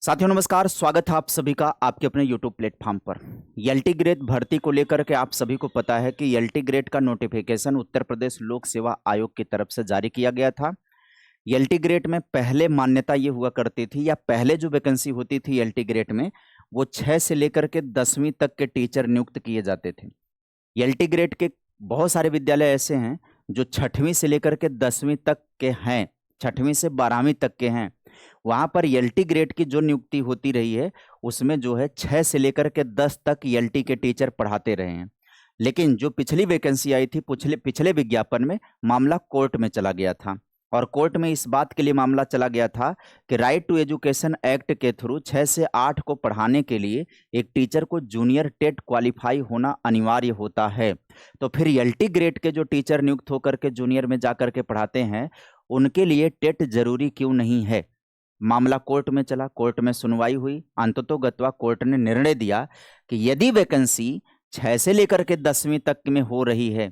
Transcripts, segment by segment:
साथियों नमस्कार, स्वागत है आप सभी का आपके अपने यूट्यूब प्लेटफॉर्म पर। एलटी ग्रेड भर्ती को लेकर के आप सभी को पता है कि एलटी ग्रेड का नोटिफिकेशन उत्तर प्रदेश लोक सेवा आयोग की तरफ से जारी किया गया था। एलटी ग्रेड में पहले मान्यता ये हुआ करती थी या पहले जो वैकेंसी होती थी एलटी ग्रेड में वो 6 से लेकर के 10वीं तक के टीचर नियुक्त किए जाते थे। एलटी ग्रेड के बहुत सारे विद्यालय ऐसे हैं जो 6वीं से लेकर के 10वीं तक के हैं, 6वीं से 12वीं तक के हैं। वहाँ पर एलटी ग्रेड की जो नियुक्ति होती रही है उसमें जो है 6 से लेकर के 10 तक एलटी के टीचर पढ़ाते रहे हैं। लेकिन जो पिछली वैकेंसी आई थी पिछले पिछले विज्ञापन में मामला कोर्ट में चला गया था और कोर्ट में इस बात के लिए मामला चला गया था कि राइट टू एजुकेशन एक्ट के थ्रू 6 से 8 को पढ़ाने के लिए एक टीचर को जूनियर टेट क्वालिफाई होना अनिवार्य होता है। तो फिर एलटी ग्रेड के जो टीचर नियुक्त होकर के जूनियर में जाकर के पढ़ाते हैं उनके लिए टेट जरूरी क्यों नहीं है। मामला कोर्ट में चला, कोर्ट में सुनवाई हुई, अंततोगत्वा कोर्ट ने निर्णय दिया कि यदि वैकेंसी 6 से लेकर के 10वीं तक में हो रही है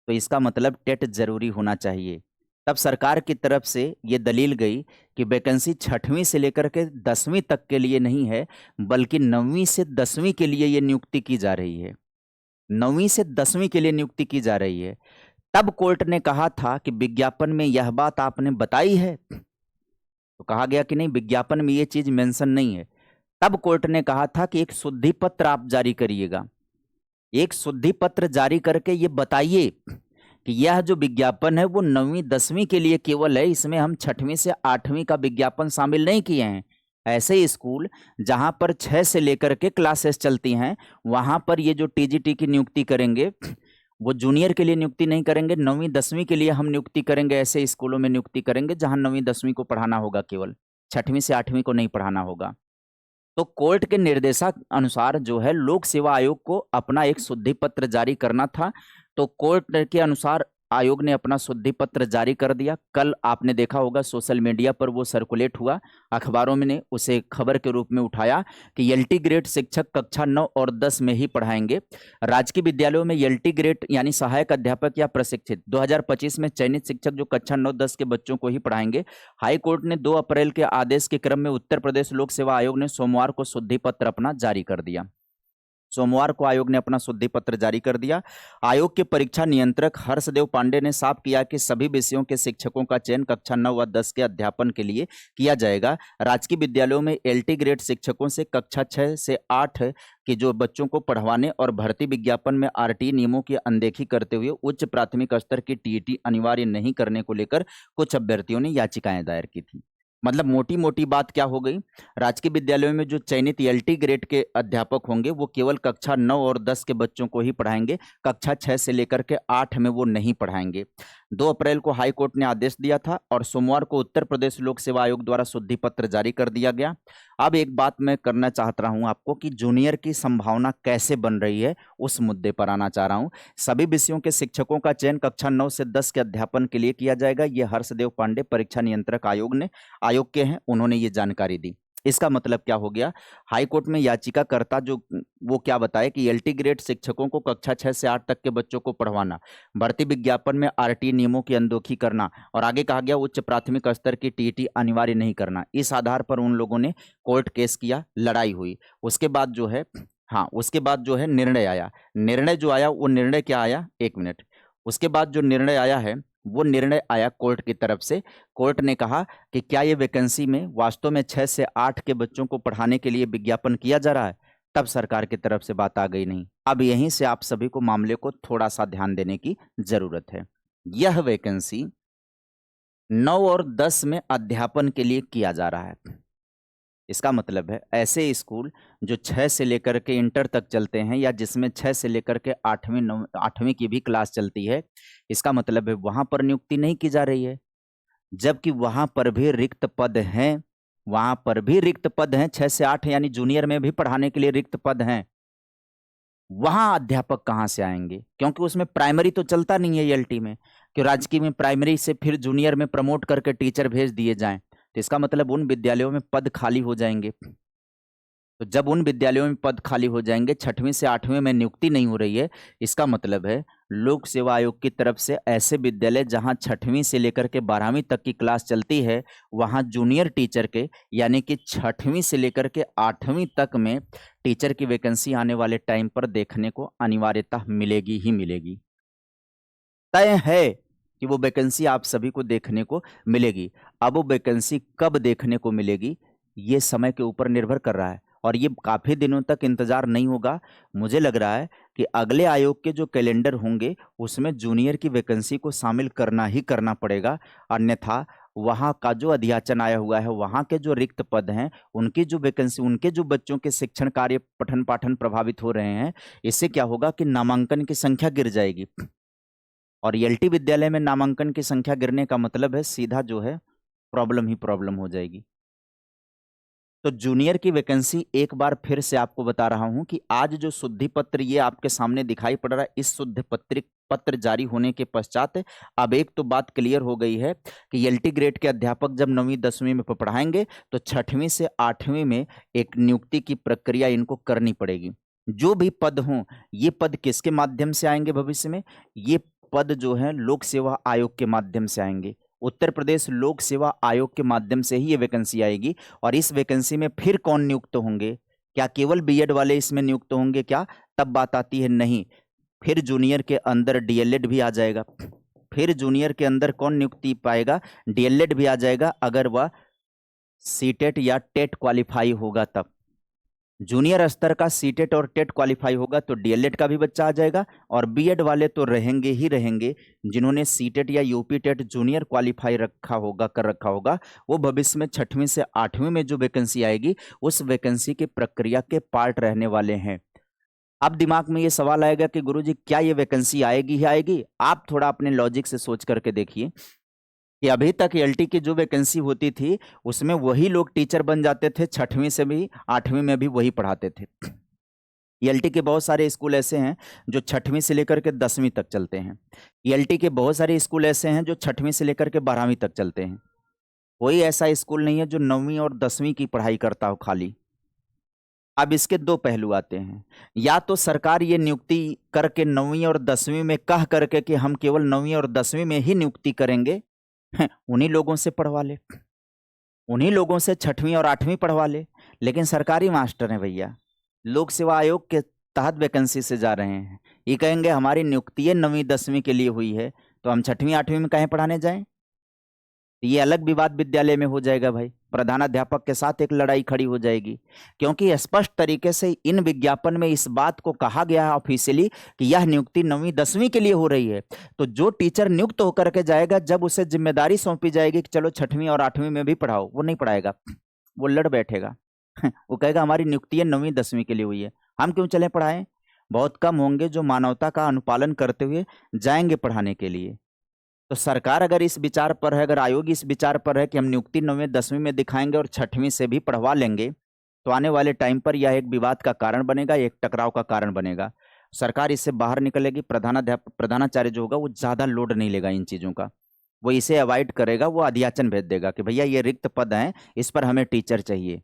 तो इसका मतलब टेट जरूरी होना चाहिए। तब सरकार की तरफ से ये दलील गई कि वैकेंसी 6वीं से लेकर के 10वीं तक के लिए नहीं है बल्कि 9वीं से 10वीं के लिए ये नियुक्ति की जा रही है, 9वीं से 10वीं के लिए नियुक्ति की जा रही है। तब कोर्ट ने कहा था कि विज्ञापन में यह बात आपने बताई है, तो कहा गया कि नहीं विज्ञापन में ये चीज मेंशन नहीं है। तब कोर्ट ने कहा था कि एक शुद्धि पत्र आप जारी करिएगा, एक शुद्धि पत्र जारी करके ये बताइए कि यह जो विज्ञापन है वो 9वीं 10वीं के लिए केवल है, इसमें हम 6वीं से 8वीं का विज्ञापन शामिल नहीं किए हैं। ऐसे स्कूल जहां पर 6 से लेकर के क्लासेस चलती हैं वहां पर ये जो टीजीटी की नियुक्ति करेंगे वो जूनियर के लिए नियुक्ति नहीं करेंगे, 9वीं 10वीं के लिए हम नियुक्ति करेंगे। ऐसे स्कूलों में नियुक्ति करेंगे जहां 9वीं 10वीं को पढ़ाना होगा, केवल 6वीं से 8वीं को नहीं पढ़ाना होगा। तो कोर्ट के निर्देशानुसार जो है लोक सेवा आयोग को अपना एक शुद्धि पत्र जारी करना था। तो कोर्ट के अनुसार आयोग ने अपना शुद्धि पत्र जारी कर दिया। कल आपने देखा होगा सोशल मीडिया पर वो सर्कुलेट हुआ, अखबारों में ने उसे खबर के रूप में उठाया कि एलटी ग्रेड शिक्षक कक्षा 9 और 10 में ही पढ़ाएंगे। राजकीय विद्यालयों में एलटी ग्रेड यानी सहायक अध्यापक या प्रशिक्षित 2025 में चयनित शिक्षक जो कक्षा 9-10 के बच्चों को ही पढ़ाएंगे। हाई कोर्ट ने 2 अप्रैल के आदेश के क्रम में उत्तर प्रदेश लोक सेवा आयोग ने सोमवार को शुद्धि पत्र अपना जारी कर दिया। सोमवार को आयोग ने अपना शुद्धि पत्र जारी कर दिया। आयोग के परीक्षा नियंत्रक हर्षदेव पांडे ने साफ किया कि सभी विषयों के शिक्षकों का चयन कक्षा 9 व 10 के अध्यापन के लिए किया जाएगा। राजकीय विद्यालयों में एलटी ग्रेड शिक्षकों से कक्षा 6 से 8 के जो बच्चों को पढ़वाने और भर्ती विज्ञापन में आरटीई नियमों की अनदेखी करते हुए उच्च प्राथमिक स्तर की टीईटी अनिवार्य नहीं करने को लेकर कुछ अभ्यर्थियों ने याचिकाएं दायर की थी। मतलब मोटी मोटी बात क्या हो गई, राजकीय विद्यालयों में जो चयनित एलटी ग्रेड के अध्यापक होंगे वो केवल कक्षा 9 और 10 के बच्चों को ही पढ़ाएंगे, कक्षा 6 से लेकर के 8 में वो नहीं पढ़ाएंगे। 2 अप्रैल को हाई कोर्ट ने आदेश दिया था और सोमवार को उत्तर प्रदेश लोक सेवा आयोग द्वारा शुद्धि पत्र जारी कर दिया गया। अब एक बात मैं करना चाहता रहा हूं आपको कि जूनियर की संभावना कैसे बन रही है उस मुद्दे पर आना चाह रहा हूं। सभी विषयों के शिक्षकों का चयन कक्षा 9 से 10 के अध्यापन के लिए किया जाएगा। ये हर्षदेव पांडे परीक्षा नियंत्रक आयोग के हैं, उन्होंने ये जानकारी दी। इसका मतलब क्या हो गया, हाई कोर्ट में याचिकाकर्ता जो वो क्या बताए कि एलटी ग्रेड शिक्षकों को कक्षा 6 से 8 तक के बच्चों को पढ़वाना, भर्ती विज्ञापन में आरटीई नियमों की अनदेखी करना और आगे कहा गया उच्च प्राथमिक स्तर की टीईटी अनिवार्य नहीं करना। इस आधार पर उन लोगों ने कोर्ट केस किया, लड़ाई हुई। उसके बाद जो है उसके बाद जो है निर्णय आया। निर्णय जो आया वो निर्णय क्या आया, 1 मिनट। उसके बाद जो निर्णय आया है वो निर्णय आया कोर्ट की तरफ से। कोर्ट ने कहा कि क्या ये वैकेंसी में वास्तव में 6 से 8 के बच्चों को पढ़ाने के लिए विज्ञापन किया जा रहा है। तब सरकार की तरफ से बात आ गई नहीं। अब यहीं से आप सभी को मामले को थोड़ा सा ध्यान देने की जरूरत है। यह वैकेंसी 9 और 10 में अध्यापन के लिए किया जा रहा है। इसका मतलब है ऐसे स्कूल जो 6 से लेकर के इंटर तक चलते हैं या जिसमें 6 से लेकर के 8वीं की भी क्लास चलती है, इसका मतलब है वहां पर नियुक्ति नहीं की जा रही है। जबकि वहां पर भी रिक्त पद हैं, वहां पर भी रिक्त पद हैं, 6 से 8 यानी जूनियर में भी पढ़ाने के लिए रिक्त पद हैं। वहां अध्यापक कहां से आएंगे, क्योंकि उसमें प्राइमरी तो चलता नहीं है एलटी में कि राजकीय में प्राइमरी से फिर जूनियर में प्रमोट करके टीचर भेज दिए जाएं। तो इसका मतलब उन विद्यालयों में पद खाली हो जाएंगे। तो जब उन विद्यालयों में पद खाली हो जाएंगे, 6वीं से 8वीं में नियुक्ति नहीं हो रही है, इसका मतलब है लोक सेवा आयोग की तरफ से ऐसे विद्यालय जहां 6वीं से लेकर के 12वीं तक की क्लास चलती है, वहां जूनियर टीचर के यानी कि 6वीं से लेकर के 8वीं तक में टीचर की वैकेंसी आने वाले टाइम पर देखने को अनिवार्यता मिलेगी ही मिलेगी। तय है कि वो वैकेंसी आप सभी को देखने को मिलेगी। अब वो वैकेंसी कब देखने को मिलेगी ये समय के ऊपर निर्भर कर रहा है और ये काफ़ी दिनों तक इंतज़ार नहीं होगा। मुझे लग रहा है कि अगले आयोग के जो कैलेंडर होंगे उसमें जूनियर की वैकेंसी को शामिल करना ही करना पड़ेगा, अन्यथा वहाँ का जो अध्याचन आया हुआ है, वहाँ के जो रिक्त पद हैं, उनकी जो वैकेंसी, उनके जो बच्चों के शिक्षण कार्य पठन पाठन प्रभावित हो रहे हैं, इससे क्या होगा कि नामांकन की संख्या गिर जाएगी और एलटी विद्यालय में नामांकन की संख्या गिरने का मतलब है सीधा जो है प्रॉब्लम ही प्रॉब्लम हो जाएगी। तो जूनियर की वैकेंसी एक बार फिर से आपको बता रहा हूं कि आज जो शुद्धि पत्र ये आपके सामने दिखाई पड़ रहा है, इस शुद्ध पत्र जारी होने के पश्चात अब एक तो बात क्लियर हो गई है कि एलटी ग्रेड के अध्यापक जब 9वीं 10वीं में पढ़ाएंगे तो 6वीं से 8वीं में एक नियुक्ति की प्रक्रिया इनको करनी पड़ेगी। जो भी पद हों, ये पद किसके माध्यम से आएंगे भविष्य में? ये पद जो है लोक सेवा आयोग के माध्यम से आएंगे। उत्तर प्रदेश लोक सेवा आयोग के माध्यम से ही ये वैकेंसी आएगी और इस वैकेंसी में फिर कौन नियुक्त होंगे? क्या केवल बीएड वाले इसमें नियुक्त होंगे क्या? तब बात आती है नहीं, फिर जूनियर के अंदर डीएलएड भी आ जाएगा। फिर जूनियर के अंदर कौन नियुक्ति पाएगा? डीएलएड भी आ जाएगा, अगर वह सीटेट या टेट क्वालिफाई होगा तब। जूनियर स्तर का सीटेट और टेट क्वालिफाई होगा तो डीएलएड का भी बच्चा आ जाएगा और बीएड वाले तो रहेंगे ही रहेंगे। जिन्होंने सीटेट या यूपी टेट जूनियर क्वालिफाई कर रखा होगा वो भविष्य में 6वीं से 8वीं में जो वैकेंसी आएगी उस वैकेंसी की प्रक्रिया के पार्ट रहने वाले हैं। अब दिमाग में ये सवाल आएगा कि गुरुजी क्या ये वैकेंसी आएगी ही आएगी? आप थोड़ा अपने लॉजिक से सोच करके देखिए कि अभी तक एलटी की जो वैकेंसी होती थी उसमें वही लोग टीचर बन जाते थे, 6वीं से भी 8वीं में भी वही पढ़ाते थे। एलटी के बहुत सारे स्कूल ऐसे हैं जो 6वीं से लेकर के 10वीं तक चलते हैं। एलटी के बहुत सारे स्कूल ऐसे हैं जो 6वीं से लेकर के 12वीं तक चलते हैं। कोई ऐसा स्कूल नहीं है जो 9वीं और 10वीं की पढ़ाई करता हो खाली। अब इसके दो पहलू आते हैं, या तो सरकार ये नियुक्ति करके 9वीं और 10वीं में कह करके कि हम केवल 9वीं और 10वीं में ही नियुक्ति करेंगे, उन्हीं लोगों से पढ़वा ले, उन्हीं लोगों से 6वीं और 8वीं पढ़वा ले। लेकिन सरकारी मास्टर हैं भैया, लोक सेवा आयोग के तहत वैकेंसी से जा रहे हैं, ये कहेंगे हमारी नियुक्ति 9वीं 10वीं के लिए हुई है तो हम 6वीं 8वीं में कहें पढ़ाने जाएं? ये अलग विवाद विद्यालय में हो जाएगा भाई, प्रधानाध्यापक के साथ एक लड़ाई खड़ी हो जाएगी, क्योंकि स्पष्ट तरीके से इन विज्ञापन में इस बात को कहा गया है ऑफिशियली कि यह नियुक्ति 9वीं 10वीं के लिए हो रही है। तो जो टीचर नियुक्त होकर के जाएगा, जब उसे जिम्मेदारी सौंपी जाएगी कि चलो 6वीं और 8वीं में भी पढ़ाओ, वो नहीं पढ़ाएगा, वो लड़ बैठेगा। वो कहेगा हमारी नियुक्ति 9वीं 10वीं के लिए हुई है, हम क्यों चले पढ़ाएं? बहुत कम होंगे जो मानवता का अनुपालन करते हुए जाएंगे पढ़ाने के लिए। तो सरकार अगर इस विचार पर है, अगर आयोग इस विचार पर है कि हम नियुक्ति 9वीं 10वीं में दिखाएंगे और 6वीं से भी पढ़वा लेंगे, तो आने वाले टाइम पर यह एक विवाद का कारण बनेगा, एक टकराव का कारण बनेगा। सरकार इससे बाहर निकलेगी, प्रधानाचार्य जो होगा वो ज़्यादा लोड नहीं लेगा इन चीज़ों का, वो इसे अवॉइड करेगा, वो अध्याचन भेज देगा कि भैया ये रिक्त पद हैं, इस पर हमें टीचर चाहिए।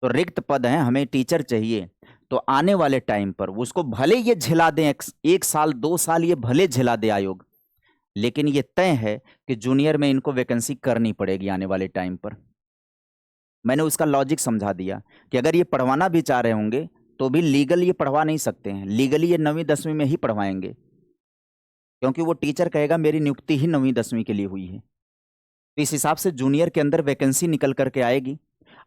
तो रिक्त पद हैं, हमें टीचर चाहिए, तो आने वाले टाइम पर उसको भले ये झेला दें, 1 साल 2 साल ये भले झेला दे आयोग, लेकिन ये तय है कि जूनियर में इनको वैकेंसी करनी पड़ेगी आने वाले टाइम पर। मैंने उसका लॉजिक समझा दिया कि अगर ये पढ़वाना भी चाह रहे होंगे तो भी लीगल ये पढ़वा नहीं सकते हैं, लीगली ये 9वीं 10वीं में ही पढ़वाएंगे, क्योंकि वो टीचर कहेगा मेरी नियुक्ति ही 9वीं 10वीं के लिए हुई है। तो इस हिसाब से जूनियर के अंदर वैकेंसी निकल करके आएगी।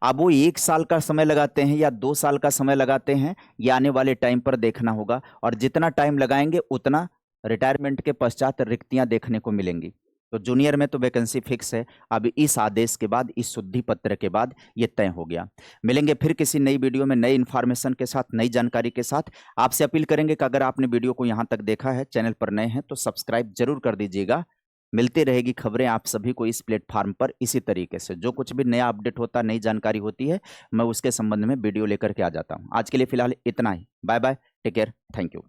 अब वो 1 साल का समय लगाते हैं या 2 साल का समय लगाते हैं, ये आने वाले टाइम पर देखना होगा, और जितना टाइम लगाएंगे उतना रिटायरमेंट के पश्चात रिक्तियां देखने को मिलेंगी। तो जूनियर में तो वैकेंसी फिक्स है। अब इस आदेश के बाद, इस शुद्धि पत्र के बाद ये तय हो गया। मिलेंगे फिर किसी नई वीडियो में, नई इन्फॉर्मेशन के साथ, नई जानकारी के साथ। आपसे अपील करेंगे कि अगर आपने वीडियो को यहाँ तक देखा है, चैनल पर नए हैं तो सब्सक्राइब जरूर कर दीजिएगा। मिलती रहेगी खबरें आप सभी को इस प्लेटफार्म पर इसी तरीके से। जो कुछ भी नया अपडेट होता, नई जानकारी होती है, मैं उसके संबंध में वीडियो लेकर के आ जाता हूँ। आज के लिए फिलहाल इतना ही। Bye bye, take care, thank you.